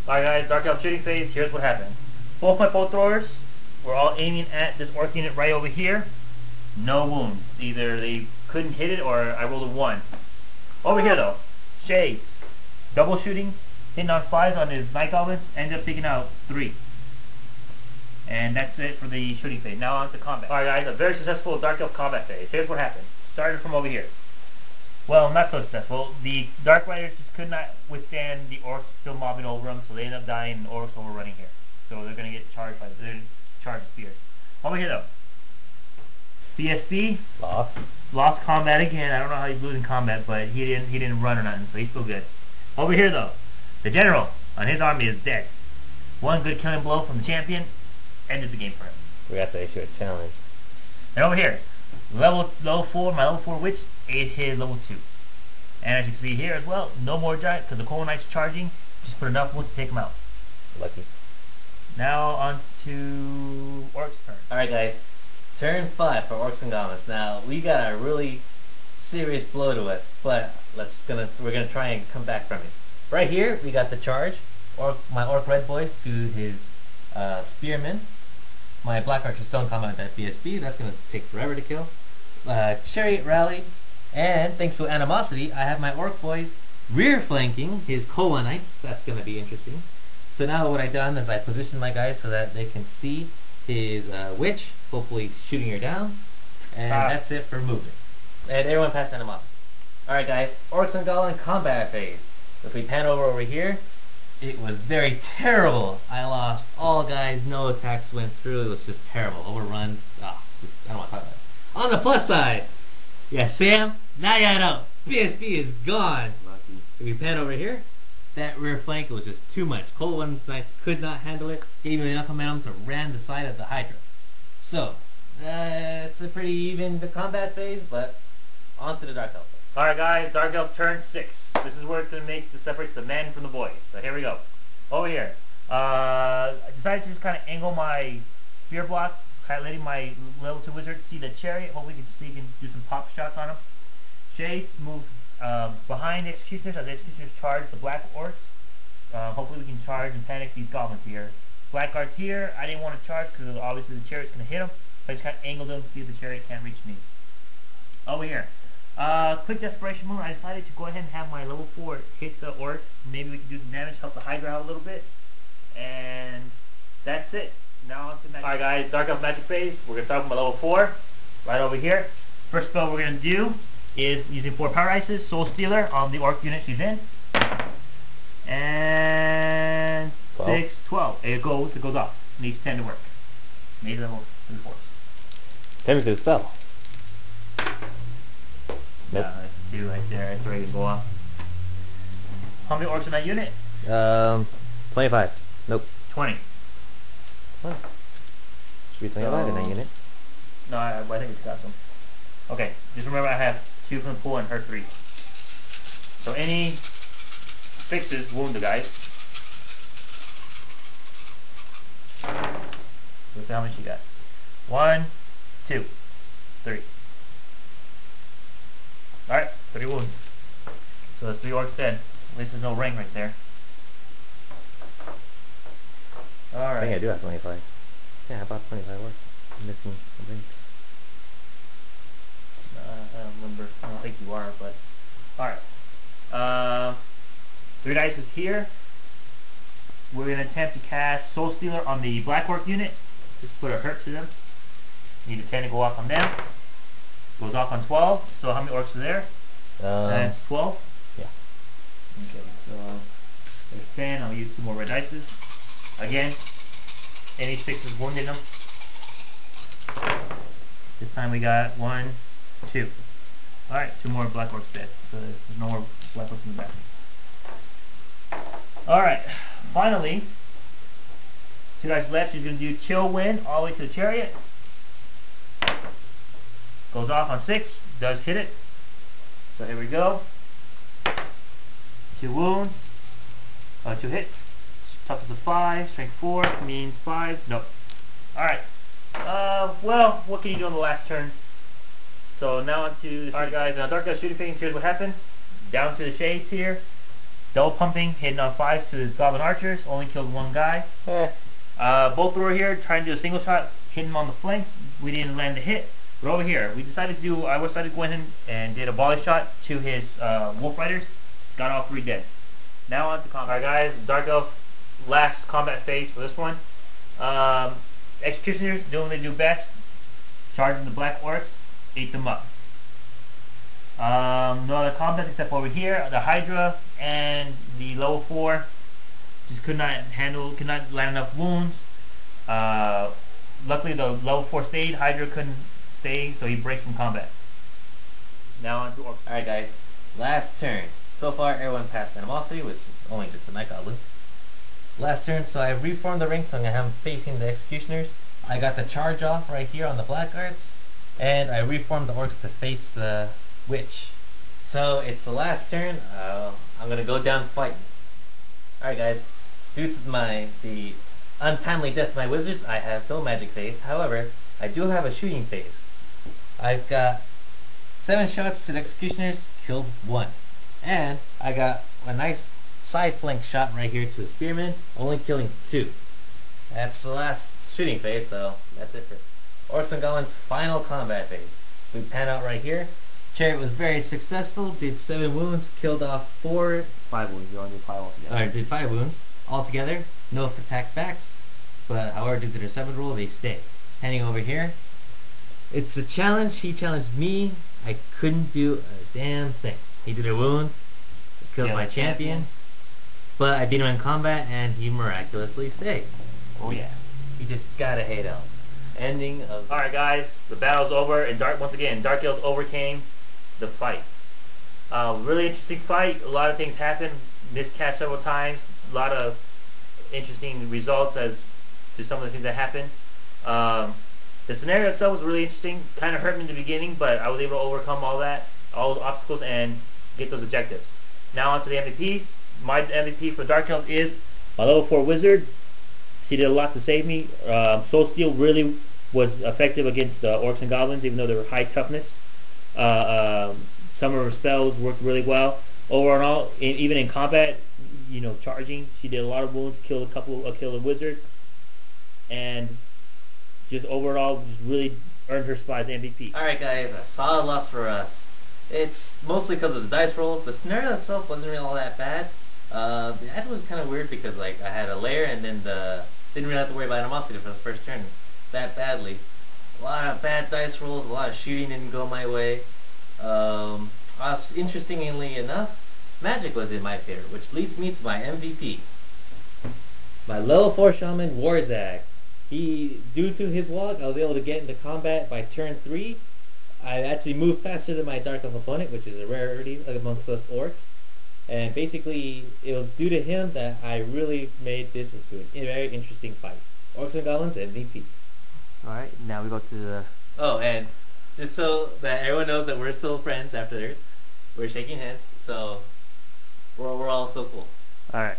Alright guys, Dark Elf shooting phase, here's what happened. Both my bow throwers were all aiming at this orc unit right over here. No wounds. Either they couldn't hit it or I rolled a 1. Over here though, Shades. Double shooting, hitting on 5s on his Night Goblins, ended up picking out 3. And that's it for the shooting phase. Now on to combat. Alright guys, a very successful Dark Elf combat phase. Here's what happened. Started from over here. Well, not so successful. The Dark Riders just could not withstand the Orcs still mobbing over them, so they ended up dying and Orcs overrunning here. So they're going to get charged by the charged spears. Over here though. BSB lost combat again. I don't know how he's losing combat, but he didn't run or nothing, so he's still good. Over here though, the general on his army is dead. One good killing blow from the champion ended the game for him. We have to issue a challenge. And over here, level 4, my level 4 witch ate his level 2. And as you can see here as well, no more giant because the Coal Knight's charging. Just put enough wood to take him out. Lucky. Now on to Orc's turn. Alright guys, turn 5 for Orcs and Goblins. Now we got a really serious blow to us, but we're gonna try and come back from it. Right here we got the charge. My Orc Red Boys to his Spearmen. My Black Archer Stone combat at BSB, that's going to take forever to kill. Chariot Rally, and thanks to Animosity, I have my Orc Boys rear flanking his Koa Knights. That's going to be interesting. So now what I've done is I positioned my guys so that they can see his Witch, hopefully shooting her down. And that's it for movement. And everyone pass Animosity. Alright guys, Orcs and Goblin combat phase. If we pan over here, it was very terrible. I lost all guys, no attacks went through. It was just terrible. Overrun. I don't want to talk about it. On the plus side, yeah, Sam, now you know. BSB is gone. Lucky. If we pan over here, that rear flank was just too much. Cold One Knights could not handle it. Gave him enough momentum to ram the side of the Hydra. So, it's a pretty even the combat phase, but on to the Dark Elf phase. Alright guys, Dark Elf turn 6. This is where it's going to separate the men from the boys. So here we go. Over here. I decided to just kind of angle my spear block, kind of letting my level 2 wizard see the chariot. Hopefully he can do some pop shots on him. Shades move behind the executioners as the executioners charge the black orcs. Hopefully we can charge and panic these goblins here. Blackguards here, I didn't want to charge because obviously the chariot's going to hit them. So I just kind of angled them to see if the chariot can't reach me. Over here. Quick desperation move, I decided to go ahead and have my level 4 hit the orc. Maybe we can do some damage, help the Hydra out a little bit. And that's it. Now on to magic. Alright guys, Dark Elf magic phase. We're going to start with my level 4, right over here. First spell we're going to do is using 4 Power Ices, Soul Stealer on the orc unit she's in. And 12. 6, 12. It goes off. Needs 10 to work. Made level 3 force. 10 to the spell. Nope. That's 2 right there. It's ready to go off. How many orcs in that unit? 25. Nope. 20. Huh. Should be 25 in that unit. No, I think it's got some. Okay, just remember I have 2 from the pool and her 3. So any fixes wound the guys. Let's see how many she got. 1, 2, 3. Alright, 3 wounds. So there's 3 orcs dead. At least there's no ring right there. Alright. I think I do have 25. Yeah, about 25 work. I'm missing something. I don't remember. I don't think you are, but alright. 3 dice is here. We're going to attempt to cast Soul Stealer on the Black Orc unit. Just put a hurt to them. Need a 10 to go off on them. Goes off on 12. So how many orcs are there? That's 12. Yeah. Okay, so there's 10. I'll use 2 more red dices. Again, any 6s wounding them. This time we got 1, 2. Alright, 2 more black orcs dead. So there's no more black orcs in the back. Alright, finally, 2 dice left. She's going to do Chill Wind all the way to the chariot. Goes off on 6, does hit it. So here we go. 2 wounds, 2 hits. Toughness of 5, strength 4, means 5. Nope. Alright. Well, what can you do on the last turn? So now on to the Alright guys, now Dark Elf shooting phase, here's what happened. Down to the Shades here. double pumping, hitting on 5s to his goblin archers, only killed one guy. Both over here trying to do a single shot, hitting him on the flanks. We didn't land the hit. But over here, I decided to go ahead and did a volley shot to his wolf riders. Got all 3 dead. Now on to combat. Alright guys, Dark Elf, last combat phase for this one. Executioners doing what they do best. Charging the black orcs, ate them up. No other combat except over here. The Hydra and the level 4 just could not land enough wounds. Luckily the level 4 stayed. Hydra couldn't stay, so he breaks from combat. Now on to orcs. Alright guys, last turn. So far everyone passed animosity, which is only just the night goblin. Last turn, so I reformed the ring, so I'm going to have him facing the executioners. I got the charge off right here on the black arts, and I reformed the orcs to face the witch. So it's the last turn. I'm going to go down fighting. Alright guys, due to the untimely death of my wizards, I have no magic phase. However, I do have a shooting phase. I've got 7 shots to the executioners, killed 1. And I got a nice side flank shot right here to a spearman, only killing 2. That's the last shooting phase, so that's it for Orcs and Goblins' final combat phase. We pan out right here. Chariot was very successful, did 7 wounds, killed off 5 wounds. You only did 5 altogether. Alright, did 5 wounds altogether. No attack backs, but however, due to their 7 rule, they stay. Heading over here. It's the challenge. He challenged me. I couldn't do a damn thing. He did a wound, killed my champion, but I beat him in combat, and he miraculously stays. Oh yeah. You just gotta hate Elves. Ending of... Alright guys, the battle's over, and once again, Dark Elves overcame the fight. Really interesting fight. A lot of things happened. Miscast several times. A lot of interesting results as to some of the things that happened. The scenario itself was really interesting. Kind of hurt me in the beginning, but I was able to overcome all those obstacles, and get those objectives. Now on to the MVPs. My MVP for Dark Elf is my level 4 wizard. She did a lot to save me. Soul Steel really was effective against Orcs and Goblins, even though they were high toughness. Some of her spells worked really well. Overall, even in combat, charging, she did a lot of wounds, killed a wizard, and just overall, just really earned her spot as MVP. Alright guys, a solid loss for us. It's mostly because of the dice rolls. The scenario itself wasn't really all that bad. The ad was kind of weird because I had a lair, and then didn't really have to worry about animosity for the first turn that badly. A lot of bad dice rolls, a lot of shooting didn't go my way. Interestingly enough, magic was in my favor, which leads me to my MVP. My level 4 shaman, Warzag. Due to his walk, I was able to get into combat by turn 3. I actually moved faster than my Dark Elf opponent, which is a rarity amongst us orcs. And basically, it was due to him that I really made this into a very interesting fight. Orcs and Goblins MVP. Alright, now we go to the... Oh, and just so that everyone knows that we're still friends after this, we're shaking hands, so we're all so cool. Alright.